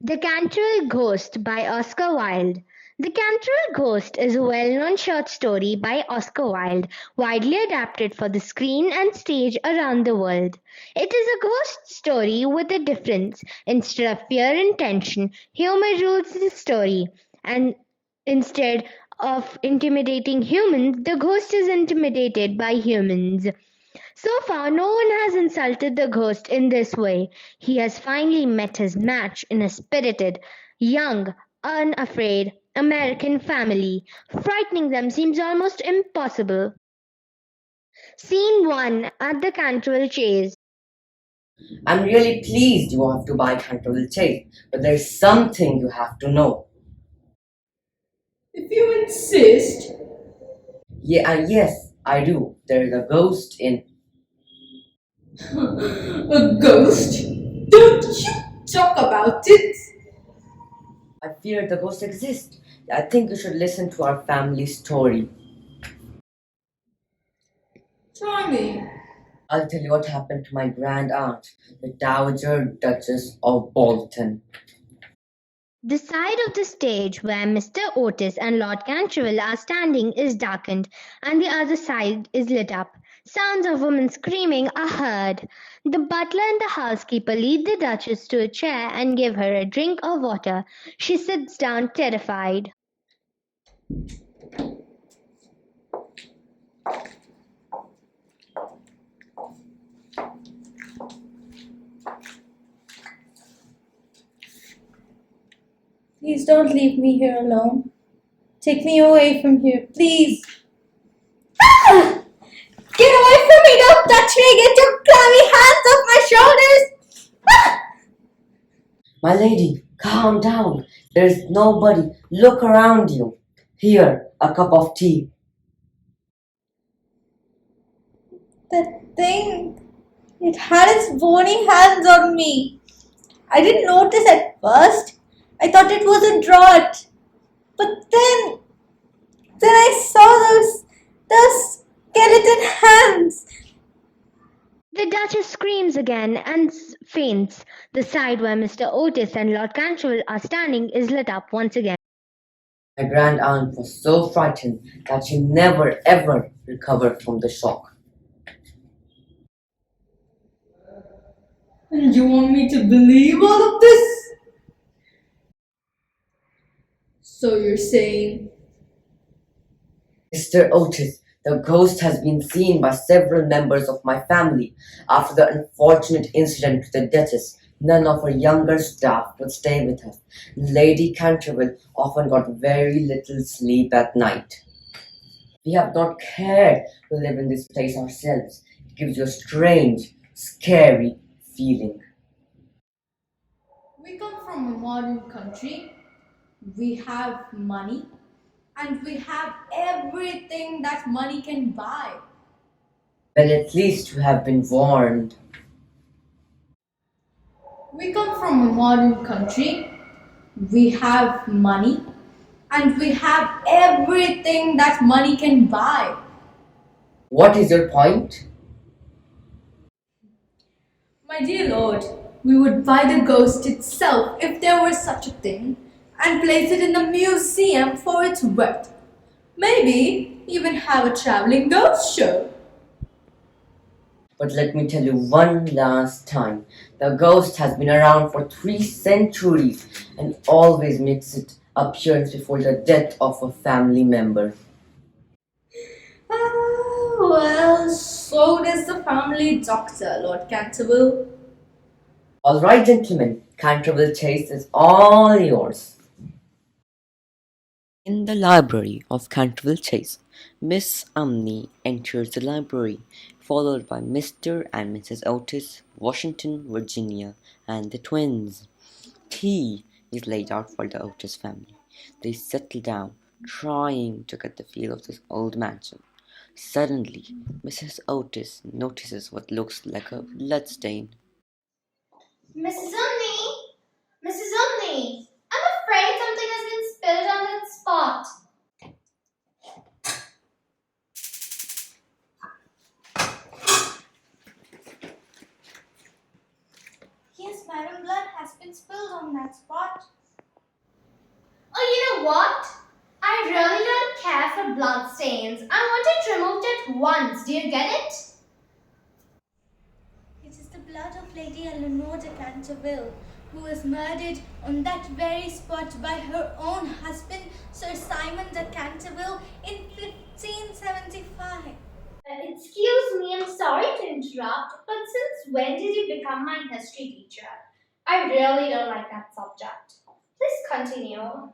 The Canterville Ghost by Oscar Wilde. The Canterville Ghost is a well-known short story by Oscar Wilde, widely adapted for the screen and stage around the world. It is a ghost story with a difference. Instead of fear and tension, humor rules the story, and instead of intimidating humans, the ghost is intimidated by humans. So far, no one has insulted the ghost in this way. He has finally met his match in a spirited, young, unafraid American family. Frightening them seems almost impossible. Scene 1 at the Canterville Chase. I'm really pleased you have to buy Canterville Chase, but there's something you have to know. If you insist. Yes, I do. There is a ghost in. A ghost? Don't you talk about it! I fear the ghost exists. I think you should listen to our family story. Try me. I'll tell you what happened to my grand aunt, the Dowager Duchess of Bolton. The side of the stage where Mr. Otis and Lord Canterville are standing is darkened, and the other side is lit up. Sounds of women screaming are heard. The butler and the housekeeper lead the Duchess to a chair and give her a drink of water. She sits down terrified. Please don't leave me here alone. Take me away from here, please. Ah! Get away from me! Don't touch me! Get your clammy hands off my shoulders! Ah! My lady, calm down. There's nobody. Look around you. Here, a cup of tea. That thing, it had its bony hands on me. I didn't notice at first. I thought it was a draught. But then I saw those skeleton hands. The Duchess screams again and faints. The side where Mr. Otis and Lord Canterville are standing is lit up once again. My grand aunt was so frightened that she never ever recovered from the shock. And you want me to believe all of this? So you're saying Mr. Otis, the ghost has been seen by several members of my family. After the unfortunate incident with the Duchess, none of her younger staff would stay with us. Lady Canterville often got very little sleep at night. We have not cared to live in this place ourselves. It gives you a strange, scary feeling. we come from a modern country, we have money, and we have everything that money can buy. Well, at least you have been warned. We come from a modern country, we have money, and we have everything that money can buy. What is your point? My dear Lord, we would buy the ghost itself if there were such a thing and place it in the museum for its worth. Maybe even have a traveling ghost show. But let me tell you one last time. The ghost has been around for 3 centuries and always makes its appearance before the death of a family member. Ah, well, so does the family doctor, Lord Canterville. All right, gentlemen, Canterville Chase is all yours. In the library of Canterville Chase, Miss Umney enters the library, followed by Mr. and Mrs. Otis, Washington, Virginia, and the twins. Tea is laid out for the Otis family. They settle down, trying to get the feel of this old mansion. Suddenly, Mrs. Otis notices what looks like a bloodstain. Mrs. Umney! Mrs. Umney! I'm afraid something has been spilled on that spot. Yes, madam, blood has been spilled on that that spot. Oh, you know what? I really don't care for blood stains. I want it removed at once. Do you get it? It is the blood of Lady Eleanor de Canterville, who was murdered on that very spot by her own husband, Sir Simon de Canterville, in 1575. Excuse me, I'm sorry to interrupt, but since when did you become my history teacher? I really don't like that subject. Please continue.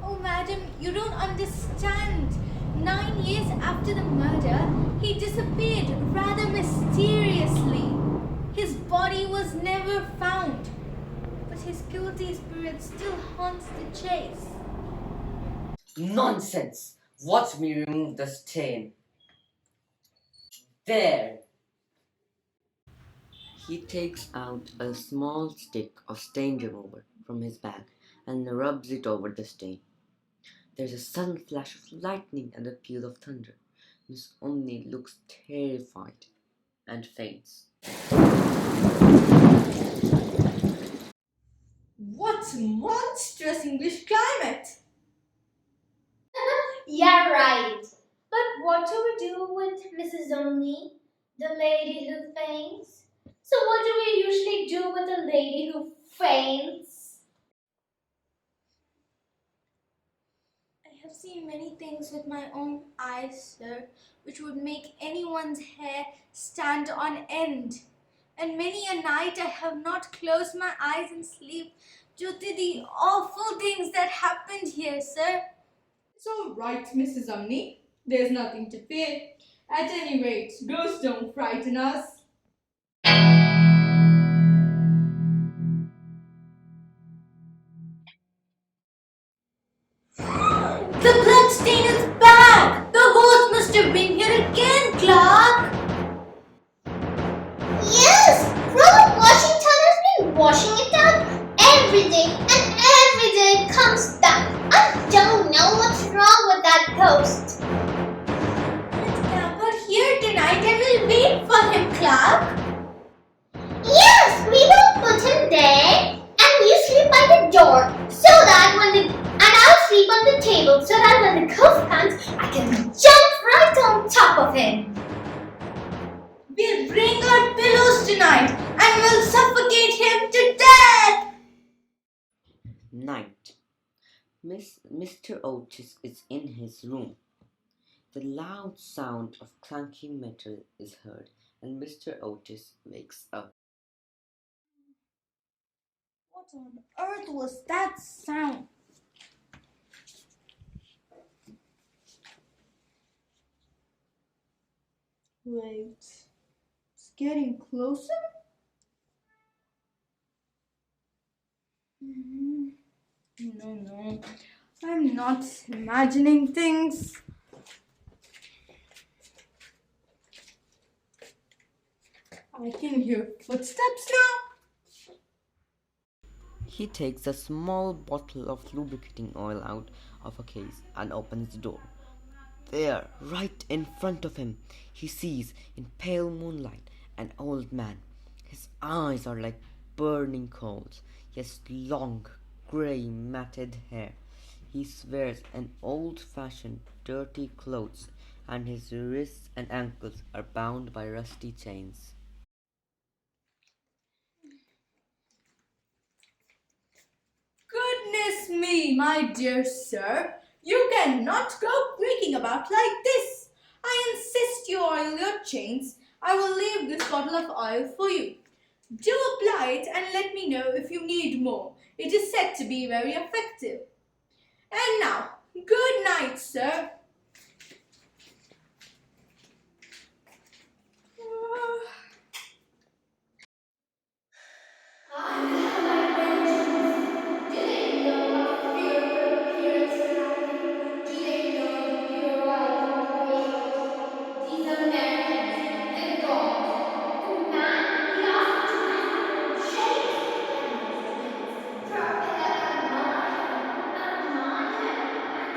Oh, madam, you don't understand. 9 years after the murder, he disappeared rather mysteriously. His body was never found, but his guilty spirit still haunts the chase. Nonsense! Watch me remove the stain. There! He takes out a small stick of stain remover from his bag and rubs it over the stain. There's a sudden flash of lightning and a peal of thunder. Miss Omni looks terrified and faints. What monstrous English climate! Yeah, right. But what do we do with Mrs. Omni, the lady who faints? So, what do we usually do with a lady who faints? I have seen many things with my own eyes, sir, which would make anyone's hair stand on end. And many a night I have not closed my eyes in sleep due to the awful things that happened here, sir. It's all right, Mrs. Umney. There's nothing to fear. At any rate, ghosts don't frighten us. The bloodstain is back! The ghost must have been here again, Clark! Yes! Brother Washington has been washing it out every day, and every day it comes back. I don't know what's wrong with that ghost. Let's camp here tonight and we'll wait for him, Clark. Yes, we will put him there, and you sleep by the door, so that and I'll sleep on the table, so that when the ghost comes, I can jump right on top of him. We'll bring our pillows tonight and we'll suffocate him to death. Night. Mr. Otis is in his room. The loud sound of clunky metal is heard, and Mr. Otis wakes up. What on earth was that sound? Wait, it's getting closer? No. I'm not imagining things. I can hear footsteps now. He takes a small bottle of lubricating oil out of a case and opens the door. There, right in front of him, he sees, in pale moonlight, an old man. His eyes are like burning coals. He has long, grey, matted hair. He wears an old-fashioned, dirty clothes, and his wrists and ankles are bound by rusty chains. Goodness me, my dear sir. You cannot go creaking about like this. I insist you oil your chains. I will leave this bottle of oil for you. Do apply it and let me know if you need more. It is said to be very effective. And now, good night, sir. I will have my vengeance. Do they know what fearful appearance we're having? Do they know the puerile proportions? These Americans and God. The man, he asked me to knife my own chains. And these twins, admire. And I, a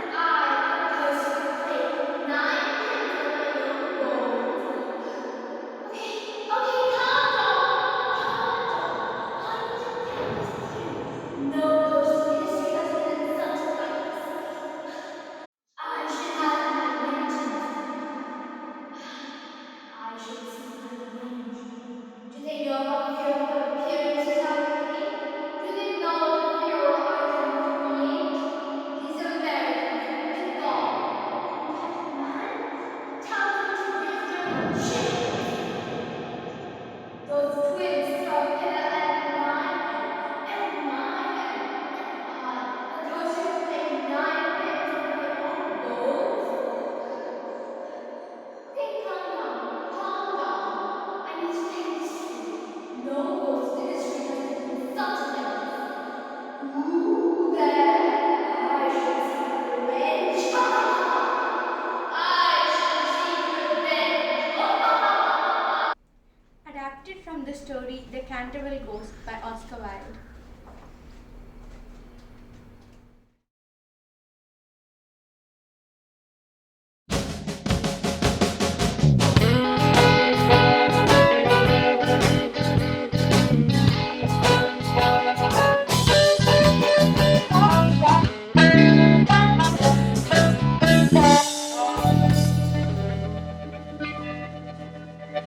ghost of a play, knifing them for my own bones. Okay, calm down. Calm down. I need a Canterville Ghost by Oscar Wilde.